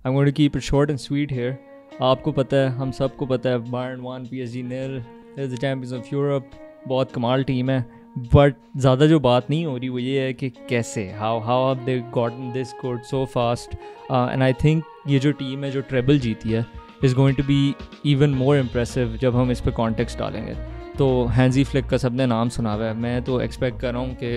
I'm going to keep it short and sweet here. आपको पता है, हम सबको पता है, Bayern 1 PSG 0, they're the champions of Europe, बहुत कमाल टीम है. बट ज़्यादा जो बात नहीं हो रही वो ये है कि कैसे how have they gotten this good so fast. And I think ये जो टीम है जो ट्रेबल जीती है is going to be even more impressive जब हम इस पर कॉन्टेक्स्ट डालेंगे. तो हैंजी फ्लिक का सबने नाम सुना हुआ है. मैं तो एक्सपेक्ट कर रहा हूँ कि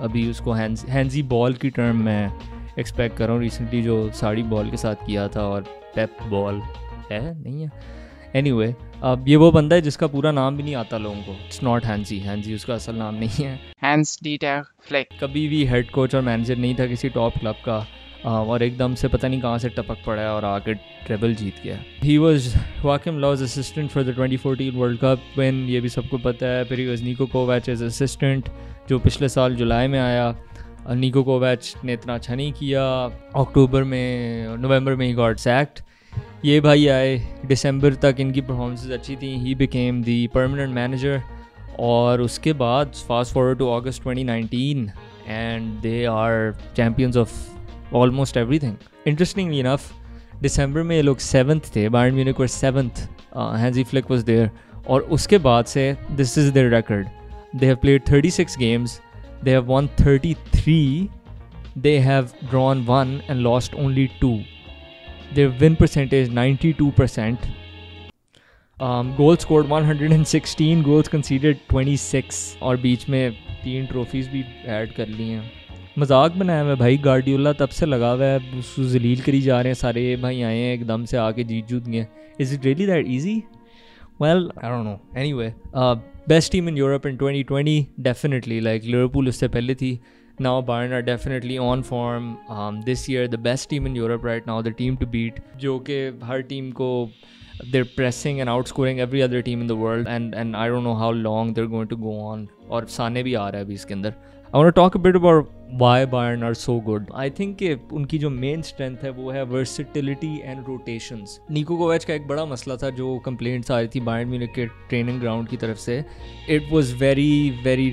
अभी उसको हैंजी बॉल की टर्म में एक्सपेक्ट कर रहा हूँ. रिसेंटली जो साड़ी बॉल के साथ किया था, और पेप बॉल है नहीं है, एनीवे अब ये वो बंदा है जिसका पूरा नाम भी नहीं आता लोगों को. इट्स नॉट हैंजी उसका असल नाम नहीं है. हैंस डीटर फ्लिक कभी भी हेड कोच और मैनेजर नहीं था किसी टॉप क्लब का, और एकदम से पता नहीं कहाँ से टपक पड़ा है और आके ट्रेबल जीत गया. He was Joachim Low's assistant for the 2014 world cup win, ये भी सबको पता है. फिर he was Niko Kovac as assistant जो पिछले साल जुलाई में आया. निको कोवैच ने इतना अच्छा नहीं किया. नवंबर में ही गॉट सैक्ड. ये भाई आए, दिसंबर तक इनकी परफॉर्मेंसेस अच्छी थी. He became the permanent manager. और उसके बाद fast forward to August 2019 and they are champions of almost everything. Interestingly enough दिसंबर में ये लोग 7th थे. Bayern Munich were 7th. Hansi Flick was there. और उसके बाद से this is their record. They have played 36 games. They have won 33. They have drawn 1 and lost only 2. Their win percentage 92%. Goals scored 116. Goals conceded 26. और बीच में 3 trophies भी add कर ली हैं. मजाक बनाया हुआ है भाई. गार्डियोला तब से लगा हुआ है, उसको जलील करी जा रहे हैं. सारे भाई आए हैं एकदम से आके जीत गए. Is it really that easy? Well, I don't know. Anyway, best team in Europe in 2020, definitely. Like Liverpool उससे पहले थी. Now Bayern are definitely on form. This year, the best team in Europe right now, the team to beat. जो कि हर team को they're pressing and outscoring every other team in the world. And I don't know how long they're going to go on. और साने भी आ रहा है अभी इसके अंदर. I want to talk a bit about why Bayern are so good. I think कि उनकी जो मेन स्ट्रेंथ है वो है versatility and rotations. निको कोवैच का एक बड़ा मसला था जो कंप्लेंट्स आ रही थी बायर्न म्यूनिख के ट्रेनिंग ग्राउंड की तरफ से. It was very very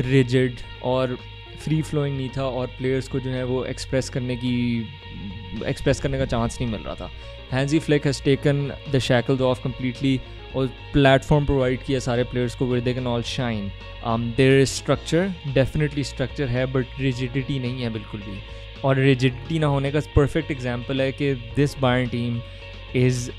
rigid और फ्री फ्लोइंग नहीं था, और प्लेयर्स को जो है वो एक्सप्रेस करने का चांस नहीं मिल रहा था. Hansi Flick has taken the shackles off completely और प्लेटफॉर्म प्रोवाइड किया सारे प्लेयर्स को where they can all shine. There is structure, definitely structure है, बट रिजिडिटी नहीं है बिल्कुल भी. और रिजिडिटी ना होने का परफेक्ट एग्जांपल है कि this Bayern team is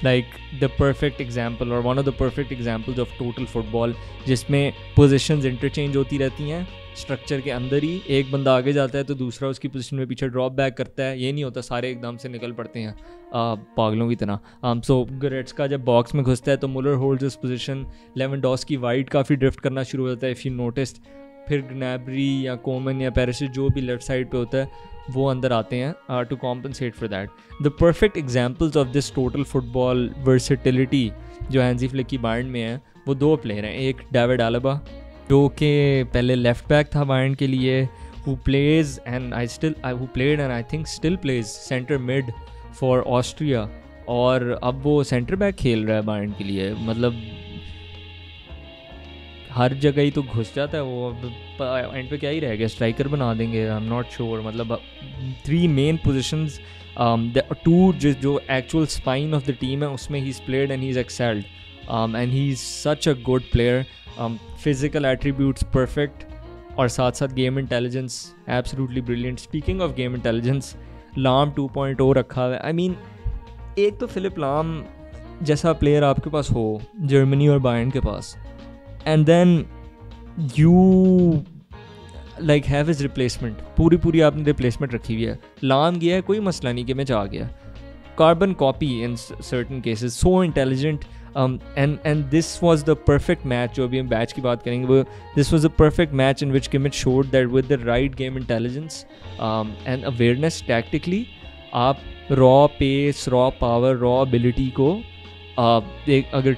like the perfect example और one of the perfect examples of total football, जिसमें पोजीशंस इंटरचेंज होती रहती हैं स्ट्रक्चर के अंदर ही. एक बंदा आगे जाता है तो दूसरा उसकी पोजीशन में पीछे ड्रॉप बैक करता है. ये नहीं होता सारे एकदम से निकल पड़ते हैं पागलों की तरह. सो गोरेट्स्का जब बॉक्स में घुसता है तो Muller holds this position. Lewandowski wide काफ़ी ड्रिफ्ट करना शुरू हो जाता है, इफ़ यू नोटिस्ड. फिर ग्नैब्री या कोमन या पेरिसिच जो भी लेफ्ट साइड पे होता है वो अंदर आते हैं to compensate for that. The perfect examples of this total football versatility जो हैंजी फ्लिक की बायर्न में है वो 2 प्लेयर हैं. एक डेविड आलेबा जो कि पहले लेफ्ट बैक था बायर्न के लिए, who plays and who played and I think still plays center mid for Austria, और अब वो सेंटर बैक खेल रहा है बायर्न के लिए. मतलब हर जगह ही तो घुस जाता है वो. एंड पे क्या ही रह गया, स्ट्राइकर बना देंगे, आई एम नॉट श्योर. मतलब 3 मेन पोजिशंस, 2 जो actual spine of the team है उसमें he is played and he is excelled and he is such a good player. Physical attributes perfect, और साथ साथ game intelligence absolutely brilliant. Speaking of game intelligence, लाम 2.0 रखा हुआ है. आई मीन एक तो फिलिप लाम जैसा प्लेयर आपके पास हो जर्मनी और बायर्न के पास, and then you like have his replacement. पूरी आपने रिप्लेसमेंट रखी हुई है. लाम गया है कोई मसला नहीं कि मैच आ गया. Carbon copy in certain cases, so intelligent. And this was the perfect match. जो अभी हम बैच की बात करेंगे वो this was the perfect match in which Kimmich showed that with the right game intelligence and awareness tactically, आप raw pace, raw power, raw ability को अगर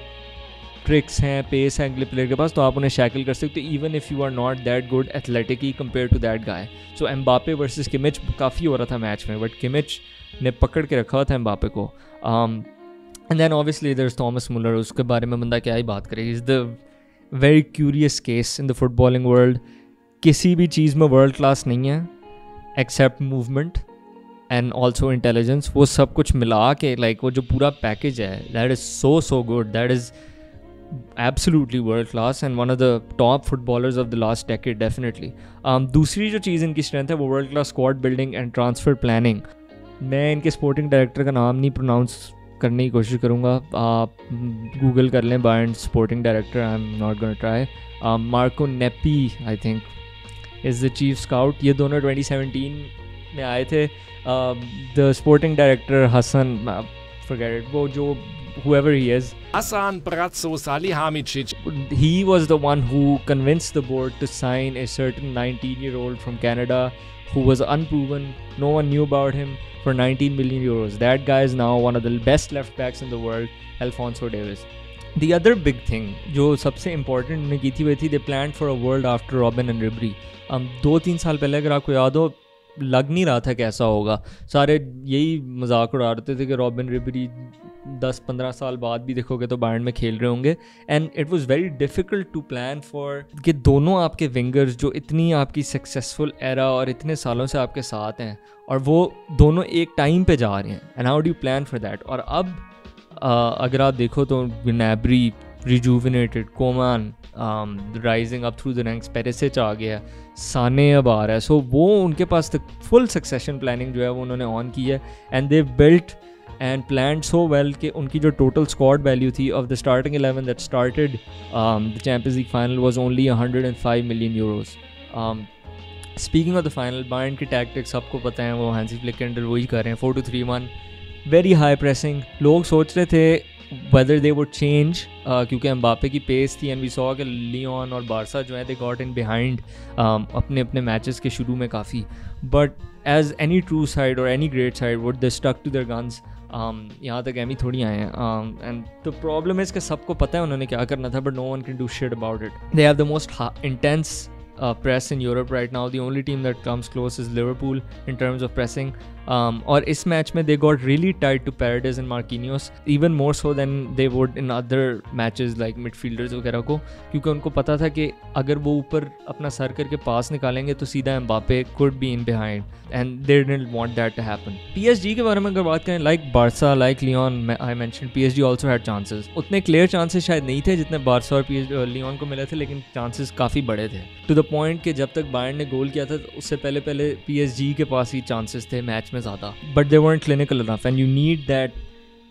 ट्रिक्स हैं, पेस है अगले प्लेयर के पास तो आप उन्हें शैकल कर सकते हो even if you are not that good athletically compare to that guy. So Mbappe versus Kimmich काफ़ी हो रहा था मैच में, बट किमिच ने पकड़ के रखा हुआ था एम्बापे को. And then obviously there is Thomas Muller. उसके बारे में बंदा क्या ही बात करे. Is the very curious case in the footballing world. किसी भी चीज़ में वर्ल्ड क्लास नहीं है except movement and also intelligence, वो सब कुछ मिला के लाइक वो जो पूरा पैकेज है, that is so good, that is absolutely world class and one of the top footballers of the last decade definitely. दूसरी जो चीज़ इनकी स्ट्रेंथ है वो world class squad building and transfer planning. मैं इनके स्पोर्टिंग डायरेक्टर का नाम नहीं प्रोनाउंस करने की कोशिश करूँगा, आप गूगल कर लें Bayern sporting director, I'm not gonna try. Marco Neppe I think is the chief scout. ये दोनों 2017 में आए थे. The sporting director Hasan, forget it, वो जो whoever he is, Hasan Bratzo Salihamidzic, he was the one who convinced the board to sign a certain 19-year-old from Canada who was unproven, no one knew about him, for 19 million euros. That guy is now one of the best left backs in the world, Alphonso Davies. The other big thing जो सबसे important उन्होंने की थी वो थी they planned for a world after Robben and Ribery. 2-3 साल पहले अगर आपको याद हो, लग नहीं रहा था कैसा होगा, सारे यही मजाक उड़ा रहे थे कि रॉबिन रिबेरी 10-15 साल बाद भी देखोगे तो बायर्न में खेल रहे होंगे. And it was very difficult to plan for कि दोनों आपके विंगर्स जो इतनी आपकी सक्सेसफुल एरा और इतने सालों से आपके साथ हैं और वो दोनों एक टाइम पे जा रहे हैं, and how do you plan for that. और अब अगर आप देखो तो gnabry rejuvenated, Coman rising up through the ranks, Perisic आ गया, साने अब आ रहा है. सो वो उनके पास तक फुल सक्सेशन प्लानिंग जो है वो उन्होंने ऑन की है, and they built and plan so well कि उनकी जो टोटल स्क्वाड वैल्यू थी of the starting 11 that started the champions league final was only 105 million Euros. Speaking of the final, Bayern की टैक्टिक्स आपको पता है, वो हैंसी फ्लिक के अंडर वही कर रहे हैं, 4-2-3-1, वेरी हाई प्रेसिंग. लोग सोच रहे थे whether they would change क्योंकि एम्बापे की पेस थी, एंड वी सॉ कि लियोन और बारसा जो है दे गॉट इन बिहाइंड अपने अपने मैचेस के शुरू में काफ़ी, but as any true side और any great side would they stuck to their guns. यहाँ तक एमी थोड़ी आए हैं, एंड द प्रॉब्लम है कि सबको पता है उन्होंने क्या करना था, but no one can do shit about it. They have the most intense press in Europe right now. The only team that comes close is Liverpool in terms of pressing. और इस मैच में they got really tight to Paredes and Marquinhos, even more so than they would in other matches like midfielders वगैरह को, क्योंकि उनको पता था कि अगर वो ऊपर अपना सर करके पास निकालेंगे तो सीधा Mbappe could be in behind, and they didn't want that to happen. PSG के बारे में अगर बात करें, like Barca, like Lyon, I mentioned, PSG also had chances. उतने clear chances शायद नहीं थे जितने बारसा और लियोन को मिले थे, लेकिन chances काफ़ी बड़े थे, to the point कि जब तक बायर्न ने गोल किया था उससे पहले PSG के पास ही chances थे मैच में ज़्यादा, but they weren't clinical enough, and you need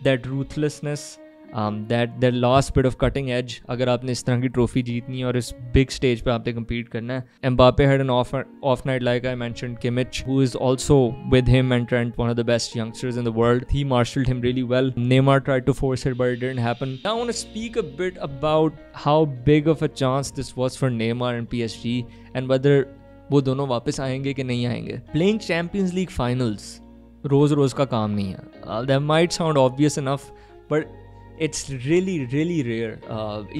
that ruthlessness, that last bit of cutting edge अगर आपने इस तरह की ट्रॉफी जीतनी है और इस बिग स्टेज पे आपने compete करना है. Mbappe had an off night, like I mentioned. Kimmich, who is also with him and Trent, one of the best youngsters in the world, he marshaled him really well. Neymar tried to force it, but it didn't happen. Now I want to speak a bit about how big of a chance this was for Neymar and PSG, and whether वो दोनों वापस आएंगे कि नहीं आएंगे. Playing Champions League finals रोज़ का काम नहीं है. That might sound obvious enough, but it's really rare,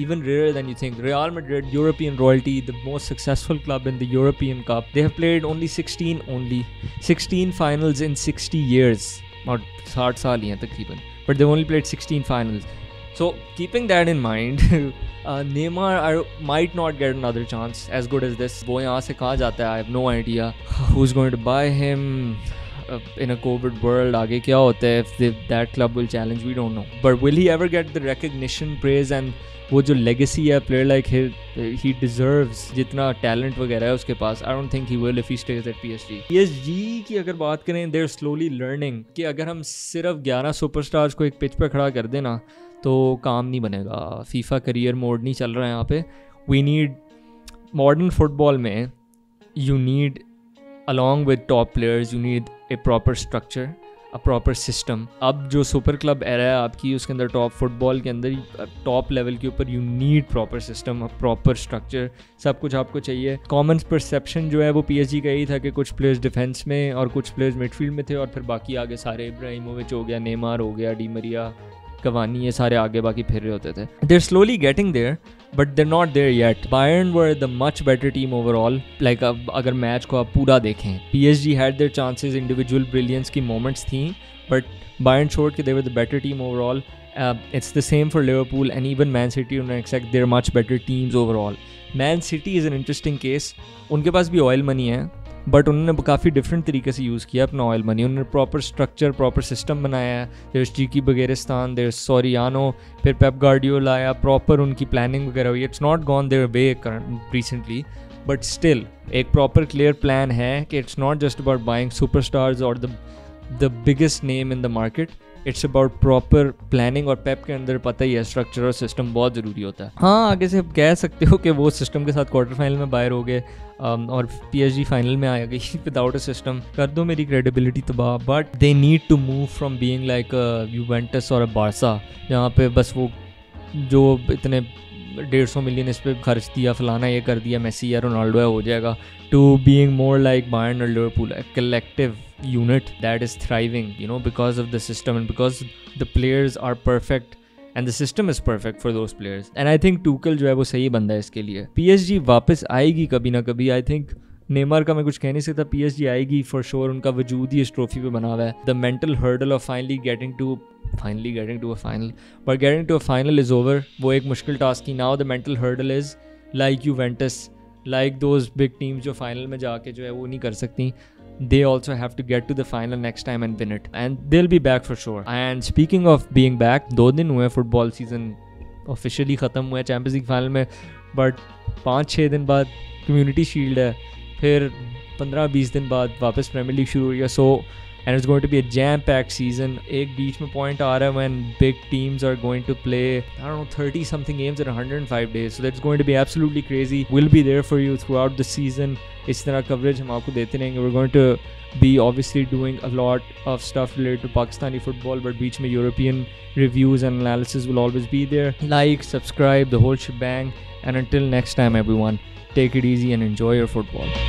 even rarer than you think. Real Madrid, European royalty, the most successful club in the European Cup, they have played only 16 finals in 60 years, और 60 साल ही हैं तकरीबन, but they've only played 16 finals. So keeping that in mind, Neymar might not get another chance as good as this. वो यहाँ से कहाँ जाता है, I have no idea who's going to buy him. In a COVID world आगे क्या होता है, if that club will challenge, we don't know, but will he ever get the recognition, praise, and वो जो legacy है player like he deserves, जितना talent वगैरह है उसके पास, I don't think he will if he stays at PSG. PSG की अगर बात करें, they're slowly learning कि अगर हम सिर्फ 11 सुपरस्टार्स को एक पिच पे खड़ा कर देना तो काम नहीं बनेगा. FIFA करियर मोड नहीं चल रहा है यहाँ पे. We need modern football में you need, along with top players, you need a proper structure, a proper system. अब जो सुपर क्लब एरा है आपकी, उसके अंदर टॉप फुटबॉल के अंदर टॉप लेवल के ऊपर you need proper system, a proper structure, सब कुछ आपको चाहिए. कॉमन परसेप्शन जो है वो PSG का यही था कि कुछ प्लेयर्स डिफेंस में और कुछ प्लेयर्स मिडफील्ड में थे, और फिर बाकी आगे सारे, इब्राहिमोविच हो गया, नेमार हो गया, डी मरिया, कवानी, ये सारे आगे बाकी फिर रहे होते थे. They're slowly getting there, but they're not there yet. Bayern were the much better team overall. Like अगर मैच को आप पूरा देखें, PSG had their chances, individual brilliance की moments थी, but Bayern showed कि they were the better team overall. It's the same for Liverpool and even Man City, and except they're much better teams overall. Man City is an interesting case. उनके पास भी oil money है, but उन्होंने काफ़ी different तरीके से use किया अपना oil money. उन्होंने प्रॉपर स्ट्रक्चर, प्रॉपर सिस्टम बनाया है. There Txiki Begiristain, there Soriano, फिर पेप गार्डियोला आया, प्रॉपर उनकी प्लानिंग वगैरह हुई. It's not gone their way recently, but still एक प्रॉपर क्लियर प्लान है कि it's not just about buying superstars और the biggest name in the market. It's about proper planning, और Pep के अंदर पता ही है स्ट्रक्चर और सिस्टम बहुत ज़रूरी होता है. हाँ, आगे से आप कह सकते हो कि वो सिस्टम के साथ क्वार्टर फाइनल में बाहर हो गए और PSG फाइनल में आ गई विदाउट अ सिस्टम. कर दो मेरी क्रेडिबिलिटी तबाह. But they need to move from being like Juventus और अ बार्सा, जहाँ पे बस वो जो इतने 150 मिलियन इस पर खर्च दिया, फलाना ये कर दिया, मेसी या रोनाल्डो है हो जाएगा, to being more like Bayern और Liverpool, a collective unit that is thriving, you know, because of the system and because the players are perfect and the system is perfect for those players. And I think Tuchel जो है वो सही बंदा है इसके लिए. PSG वापस आएगी कभी ना कभी. I think नेमार का मैं कुछ कह नहीं सकता. PSG आएगी for sure. उनका वजूद ही इस ट्रॉफी पे बना हुआ है. The mental hurdle of finally getting to a final, but getting to a final is over. वो एक मुश्किल टास्क थी. Now the mental hurdle is like Juventus, like those big teams जो फाइनल में जाके जो है वो नहीं कर सकती. They also have to get to the final next time and win it, and they'll be back for sure. And speaking of being back, 2 दिन हुए फुटबॉल सीजन ऑफिशियली ख़त्म हुआ है चैम्पियंस लीग फाइनल में, बट 5-6 दिन बाद community shield है, फिर 15-20 दिन बाद वापस प्रीमियर लीग शुरू हुई है. सो and it's going to be a jam-packed season. एक बीच में point आ रहा है when big teams are going to play, I don't know, 30 something games in 105 days. So that's going to be absolutely crazy. We'll be there for you throughout the season. इस तरह coverage हम आपको देते रहेंगे. We're going to be obviously doing a lot of stuff related to Pakistani football, but बीच में European reviews and analysis will always be there. Like, subscribe, the whole shebang. And until next time everyone, take it easy and enjoy your football.